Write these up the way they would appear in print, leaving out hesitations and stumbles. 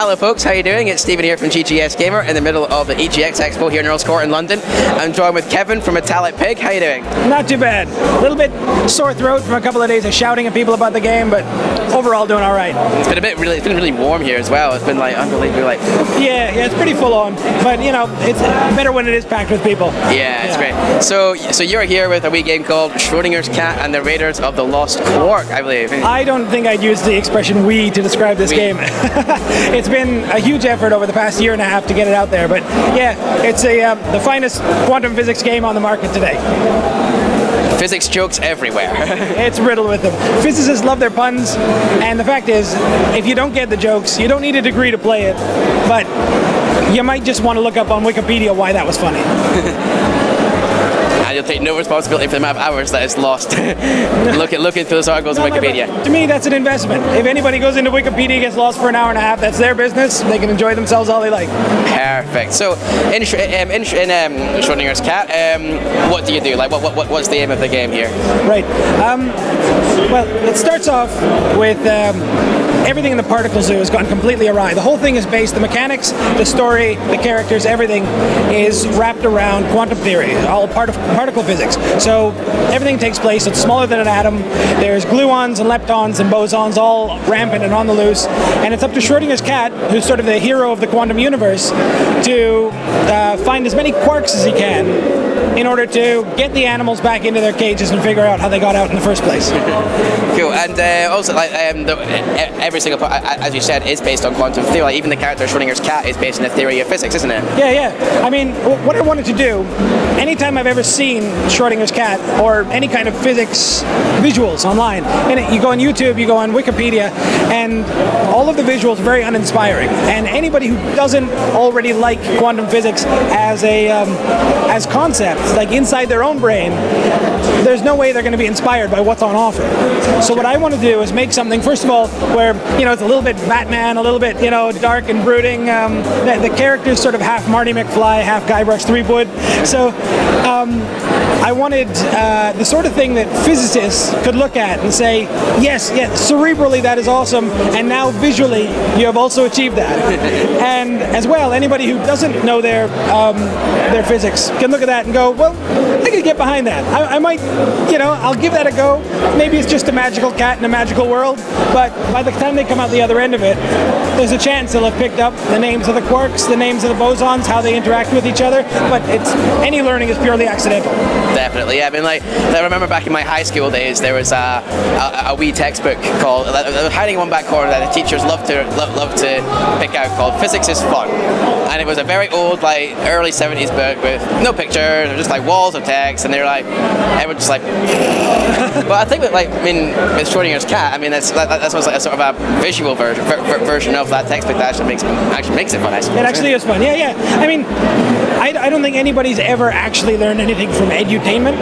Hello folks, how you doing? It's Stephen here from ggsgamer in the middle of the EGX Expo here in Lost Quark in London. I'm joined with Kevin from Italic Pig. How you doing? Not too bad. A little bit sore throat from a couple of days of shouting at people about the game, but overall doing all right. It's been really warm here as well. It's been like unbelievably like... Yeah, it's pretty full on, but you know, it's better when it is packed with people. Yeah, it's great. So you're here with a wee game called Schrödinger's Cat and the Raiders of the Lost Quark, I believe. I don't think I'd use the expression "we" to describe this game. It's been a huge effort over the past year and a half to get it out there, but yeah, it's the finest quantum physics game on the market today. Physics jokes everywhere. It's riddled with them. Physicists love their puns, and the fact is, if you don't get the jokes, you don't need a degree to play it, but you might just want to look up on Wikipedia why that was funny. And you'll take no responsibility for the amount of hours that is lost looking through those articles on Wikipedia. To me, that's an investment. If anybody goes into Wikipedia and gets lost for an hour and a half, that's their business. They can enjoy themselves all they like. Perfect. So, in Schrödinger's Cat, what do you do? Like, what's the aim of the game here? Right. Well, it starts off with everything in the particle zoo has gone completely awry. The whole thing is based, the mechanics, the story, the characters, everything is wrapped around quantum theory, all part of particle physics. So everything takes place, it's smaller than an atom, there's gluons and leptons and bosons all rampant and on the loose, and it's up to Schrödinger's cat, who's sort of the hero of the quantum universe, to find as many quarks as he can in order to get the animals back into their cages and figure out how they got out in the first place. Cool. And also, like, every single part, as you said, is based on quantum theory. Like, even the character Schrödinger's cat is based on the theory of physics, isn't it? Yeah. I mean, what I wanted to do, anytime I've ever seen Schrödinger's cat or any kind of physics visuals online, and you go on YouTube, you go on Wikipedia, and all of the visuals are very uninspiring. And anybody who doesn't already like quantum physics as as concepts, like inside their own brain, there's no way they're going to be inspired by what's on offer. So what I want to do is make something, first of all, where, you know, it's a little bit Batman, a little bit, you know, dark and brooding. The character's sort of half Marty McFly, half Guybrush Threepwood. So I wanted the sort of thing that physicists could look at and say, yes, cerebrally that is awesome, and now visually you have also achieved that. And as well, anybody who doesn't know their physics can look at that and go, well, I could get behind that. I might, you know, I'll give that a go. Maybe it's just a magical cat in a magical world, but by the time they come out the other end of it, there's a chance they'll have picked up the names of the quarks, the names of the bosons, how they interact with each other, but any learning is purely accidental. Definitely, yeah. I mean, like, I remember back in my high school days, there was a wee textbook called, hiding in one back corner that the teachers loved to pick out, called Physics is Fun. And it was a very old, like, early 70s book with no pictures, just like walls of text, and they're like, everyone just like... But I think that, like, I mean, with Schrödinger's cat, I mean, that's like a sort of a visual version of that textbook that actually makes it fun, I suppose. It actually is fun, yeah. I mean, I don't think anybody's ever actually learned anything from edutainment,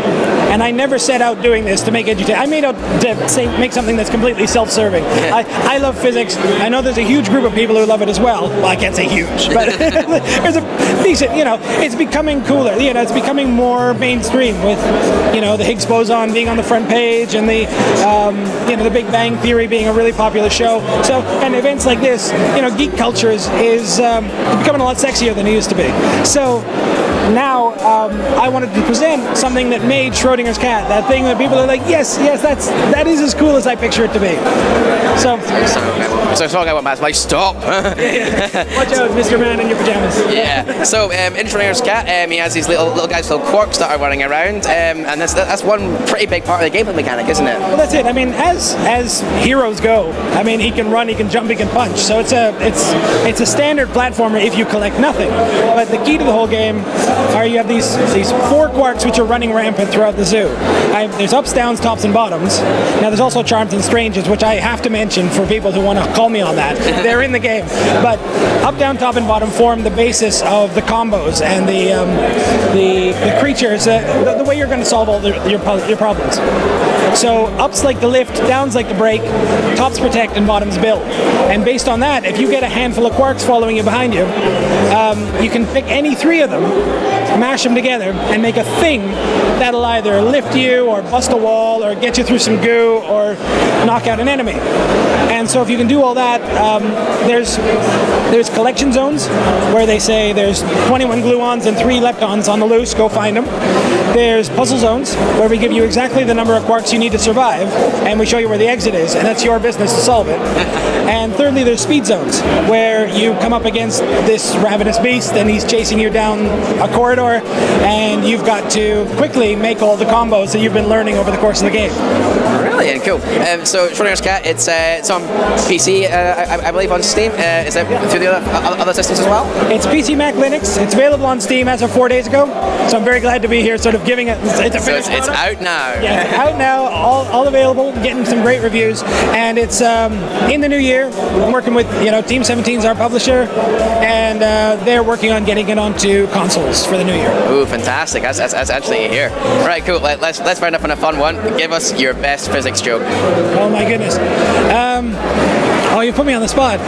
and I never set out doing this to make edutainment. I made out to make something that's completely self-serving. I love physics. I know there's a huge group of people who love it as well. Well, I can't say huge, but there's a decent, you know, it's becoming cooler. You know, it's becoming more mainstream with, you know, the Higgs boson being on the front page and the, you know, the Big Bang Theory being a really popular show. So, and events like this, you know, geek culture is becoming a lot sexier than it used to be. So now I wanted to present something that made Schrödinger's cat, that thing that people are like, yes, that is as cool as I picture it to be. So talking about Matt's like, stop. Watch out, Mr. Man in your pajamas. Yeah. So in Schrödinger's cat, he has these little guys, little quarks that are running around, and that's one pretty big part of the gameplay mechanic, isn't it? Well, that's it. I mean, as heroes go, I mean, he can run, he can jump, he can punch. So it's a standard platformer if you collect nothing. But the key to the whole game are you have these 4 quarks which are running rampant throughout the zoo. There's ups, downs, tops, and bottoms. Now there's also charms and stranges, which I have to mention for people who want to call me on that. They're in the game. But up, down, top, and bottom form the basis of the combos and the creatures, the way you're going to solve all your problems. So ups like the lift, downs like the brake, tops protect, and bottoms build. And based on that, if you get a handful of quarks following you behind you, you can pick any 3 of them mash them together and make a thing that'll either lift you or bust a wall or get you through some goo or knock out an enemy. And so if you can do all that, there's collection zones where they say there's 21 gluons and 3 leptons on the loose, go find them. There's puzzle zones where we give you exactly the number of quarks you need to survive, and we show you where the exit is, and that's your business to solve it. And thirdly, there's speed zones where you come up against this ravenous beast and he's chasing you down a corridor, and you've got to quickly make all the combos that you've been learning over the course of the game. Brilliant, cool. So Schrödinger's Cat, it's on PC, I believe, on Steam. Is it through the other systems as well? It's PC, Mac, Linux. It's available on Steam as of 4 days ago. So I'm very glad to be here, sort of giving it. It's out now. Yeah, it's out now, all available, getting some great reviews, and it's in the new year. I'm working with Team 17 is our publisher, and they're working on getting it onto consoles for the new year. Ooh, fantastic! That's actually here. Right, cool. Let's round up on a fun one. Give us your best physics joke. Oh my goodness. Oh, you put me on the spot.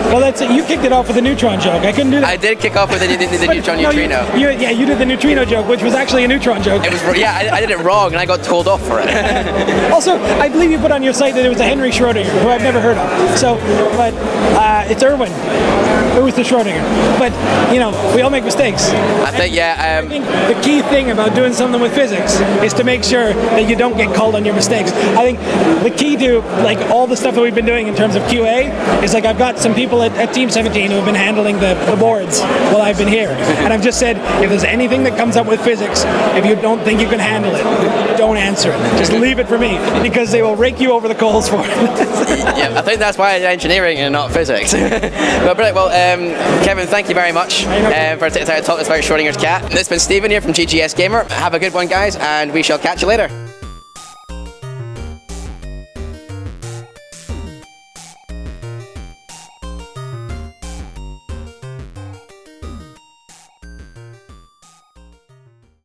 Well, that's it. You kicked it off with a neutron joke. I couldn't do that. I did kick off with the neutron neutrino. You did the neutrino joke, which was actually a neutron joke. It was, yeah, I did it wrong, and I got told off for it. Also, I believe you put on your site that it was a Henry Schrödinger, who I've never heard of. So, but it's Erwin, who was the Schrödinger. But we all make mistakes. I think, yeah. I think the key thing about doing something with physics is to make sure that you don't get called on your mistakes. I think the key to all the stuff that we've been doing in terms of QA is I've got some people at Team 17 who have been handling the boards while I've been here, and I've just said, if there's anything that comes up with physics, if you don't think you can handle it, don't answer it. Just leave it for me, because they will rake you over the coals for it. Yeah, I think that's why I did engineering and not physics. But brilliant. Well, Kevin, thank you very much for talking to us about Schrödinger's Cat. This has been Stephen here from ggsgamer. Have a good one, guys, and we shall catch you later.